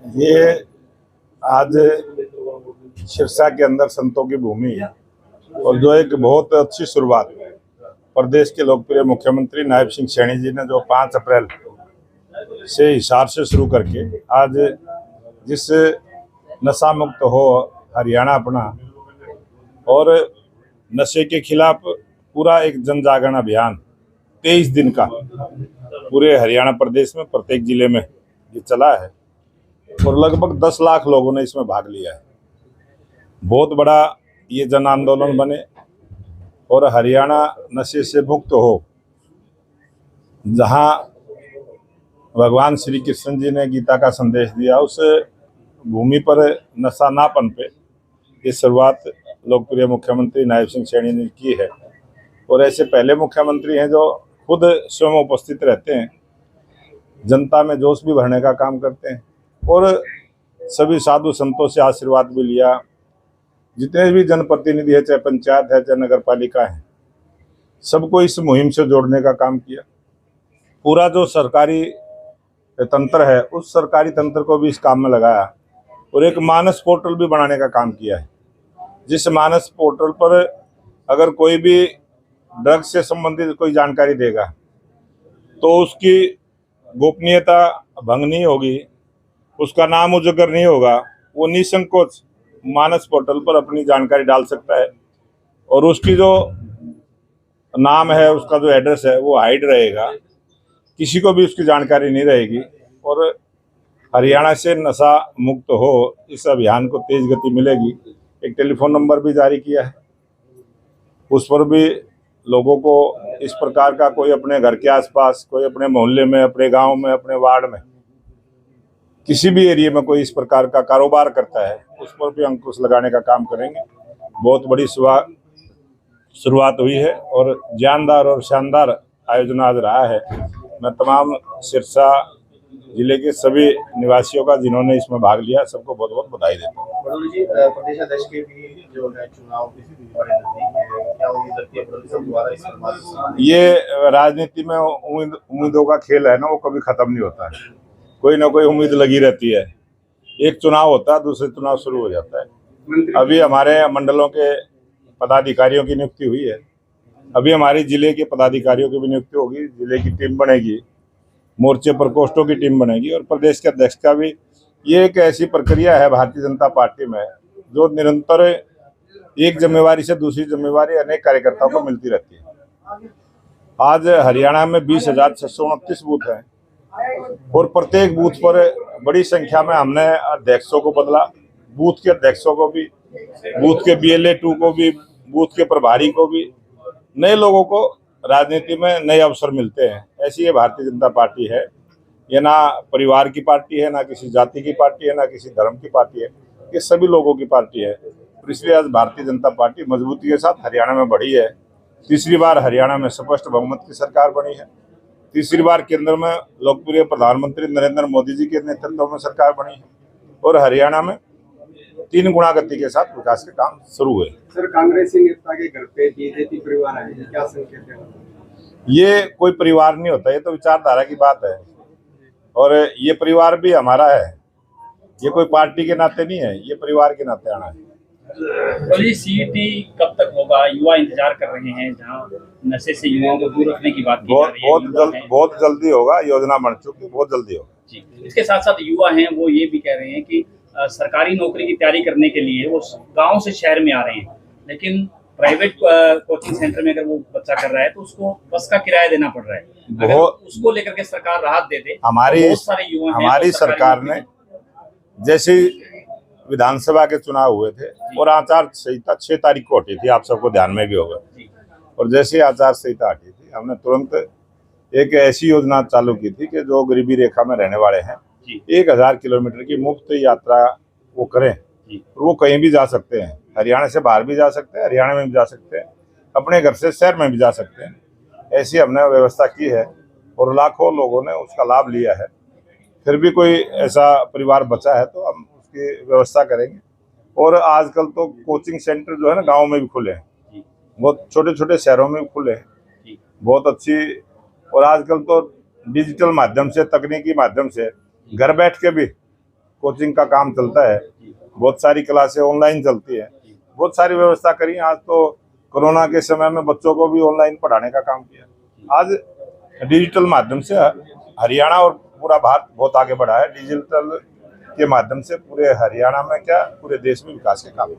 ये आज सिरसा के अंदर संतों की भूमि है और जो एक बहुत अच्छी शुरुआत प्रदेश के लोकप्रिय मुख्यमंत्री नायब सिंह सैनी जी ने जो 5 अप्रैल से हिसार से शुरू करके आज जिस नशा मुक्त हो हरियाणा अपना और नशे के खिलाफ पूरा एक जन जागरण अभियान 23 दिन का पूरे हरियाणा प्रदेश में प्रत्येक जिले में ये चला है और लगभग 10 लाख लोगों ने इसमें भाग लिया है। बहुत बड़ा ये जन आंदोलन बने और हरियाणा नशे से मुक्त हो। जहां भगवान श्री कृष्ण जी ने गीता का संदेश दिया, उस भूमि पर नशा ना पनपे, ये शुरुआत लोकप्रिय मुख्यमंत्री नायब सिंह सैनी ने की है। और ऐसे पहले मुख्यमंत्री हैं जो खुद स्वयं उपस्थित रहते हैं, जनता में जोश भी भरने का काम करते हैं और सभी साधु संतों से आशीर्वाद भी लिया। जितने भी जनप्रतिनिधि है, चाहे पंचायत है चाहे नगर पालिका है, सबको इस मुहिम से जोड़ने का काम किया। पूरा जो सरकारी तंत्र है उस सरकारी तंत्र को भी इस काम में लगाया और एक मानस पोर्टल भी बनाने का काम किया है, जिस मानस पोर्टल पर अगर कोई भी ड्रग्स से संबंधित कोई जानकारी देगा तो उसकी गोपनीयता भंग नहीं होगी, उसका नाम उजागर नहीं होगा। वो निसंकोच मानस पोर्टल पर अपनी जानकारी डाल सकता है और उसकी जो नाम है, उसका जो एड्रेस है वो हाइड रहेगा, किसी को भी उसकी जानकारी नहीं रहेगी। और हरियाणा से नशा मुक्त हो इस अभियान को तेज गति मिलेगी। एक टेलीफोन नंबर भी जारी किया है, उस पर भी लोगों को इस प्रकार का कोई अपने घर के आसपास, कोई अपने मोहल्ले में, अपने गांव में, अपने वार्ड में, किसी भी एरिया में कोई इस प्रकार का कारोबार करता है उस पर भी अंकुश लगाने का काम करेंगे। बहुत बड़ी शुरुआत हुई है और जानदार और शानदार आयोजन आज रहा है। मैं तमाम सिरसा जिले के सभी निवासियों का जिन्होंने इसमें भाग लिया, सबको बहुत बहुत बधाई देता हूँ। बड़ौली जी, प्रदेशाध्यक्ष के भी जो है चुनाव बड़े नजदीक है, क्या उम्मीद रखती है बड़ौली साहब द्वारा इस बात? ये राजनीति में उम्मीदों का खेल है ना, वो कभी खत्म नहीं होता है। कोई ना कोई उम्मीद लगी रहती है। एक चुनाव होता है, दूसरे चुनाव शुरू हो जाता है। अभी हमारे मंडलों के पदाधिकारियों की नियुक्ति हुई है, अभी हमारी जिले के पदाधिकारियों की भी नियुक्ति होगी, जिले की टीम बनेगी, मोर्चे प्रकोष्ठों की टीम बनेगी और प्रदेश के अध्यक्ष का भी। ये एक ऐसी प्रक्रिया है भारतीय जनता पार्टी में जो निरंतर एक जिम्मेवारी से दूसरी जिम्मेवारी अनेक कार्यकर्ताओं को मिलती रहती है। आज हरियाणा में 20,629 बूथ हैं और प्रत्येक बूथ पर बड़ी संख्या में हमने अध्यक्षों को बदला, बूथ के अध्यक्षों को भी, बूथ के BLA 2 को भी, बूथ के प्रभारी को भी। नए लोगों को राजनीति में नए अवसर मिलते हैं। ऐसी ये भारतीय जनता पार्टी है। ये ना परिवार की पार्टी है, ना किसी जाति की पार्टी है, ना किसी धर्म की पार्टी है, ये सभी लोगों की पार्टी है। तो इसलिए आज भारतीय जनता पार्टी मजबूती के साथ हरियाणा में बढ़ी है। तीसरी बार हरियाणा में स्पष्ट बहुमत की सरकार बनी है। तीसरी बार केंद्र में लोकप्रिय प्रधानमंत्री नरेंद्र मोदी जी के नेतृत्व में सरकार बनी है और हरियाणा में 3 गुणा गति के साथ विकास के काम शुरू हुए। सर, कांग्रेसी नेता के घर पे बीजेपी परिवार है, क्या संकेत है? ये कोई परिवार नहीं होता, ये तो विचारधारा की बात है और ये परिवार भी हमारा है। ये कोई पार्टी के नाते नहीं है, ये परिवार के नाते आना है। CET कब तक होगा? युवा इंतजार कर रहे हैं, जहां नशे से युवाओं को दूर रखने की बात की जा रही है। बहुत जल्दी होगा, योजना बन चुकी, बहुत जल्दी होगा जी। इसके साथ साथ युवा हैं, वो ये भी कह रहे हैं कि सरकारी नौकरी की तैयारी करने के लिए वो गांव से शहर में आ रहे हैं, लेकिन प्राइवेट कोचिंग सेंटर में अगर वो बच्चा कर रहा है तो उसको बस का किराया देना पड़ रहा है। अगर उसको लेकर के सरकार राहत दे दे, हमारी सरकार ने जैसे विधानसभा के चुनाव हुए थे और आचार संहिता 6 तारीख को हटी थी, आप सबको ध्यान में भी होगा, और जैसे आचार संहिता हटी थी हमने तुरंत एक ऐसी योजना चालू की थी कि जो गरीबी रेखा में रहने वाले हैं 1000 किलोमीटर की मुफ्त यात्रा वो करें और वो कहीं भी जा सकते हैं। हरियाणा से बाहर भी जा सकते हैं, हरियाणा में भी जा सकते हैं, अपने घर से शहर में भी जा सकते हैं। ऐसी हमने व्यवस्था की है और लाखों लोगों ने उसका लाभ लिया है। फिर भी कोई ऐसा परिवार बचा है तो हम उसकी व्यवस्था करेंगे। और आजकल तो कोचिंग सेंटर जो है ना गाँव में भी खुले हैं, बहुत छोटे छोटे शहरों में भी खुले हैं, बहुत अच्छी। और आजकल तो डिजिटल माध्यम से, तकनीकी माध्यम से घर बैठ के भी कोचिंग का काम चलता है, बहुत सारी क्लासें ऑनलाइन चलती है, बहुत सारी व्यवस्था करी। आज तो कोरोना के समय में बच्चों को भी ऑनलाइन पढ़ाने का काम किया। आज डिजिटल माध्यम से हरियाणा और पूरा भारत बहुत आगे बढ़ा है। डिजिटल के माध्यम से पूरे हरियाणा में क्या, पूरे देश में विकास के काम।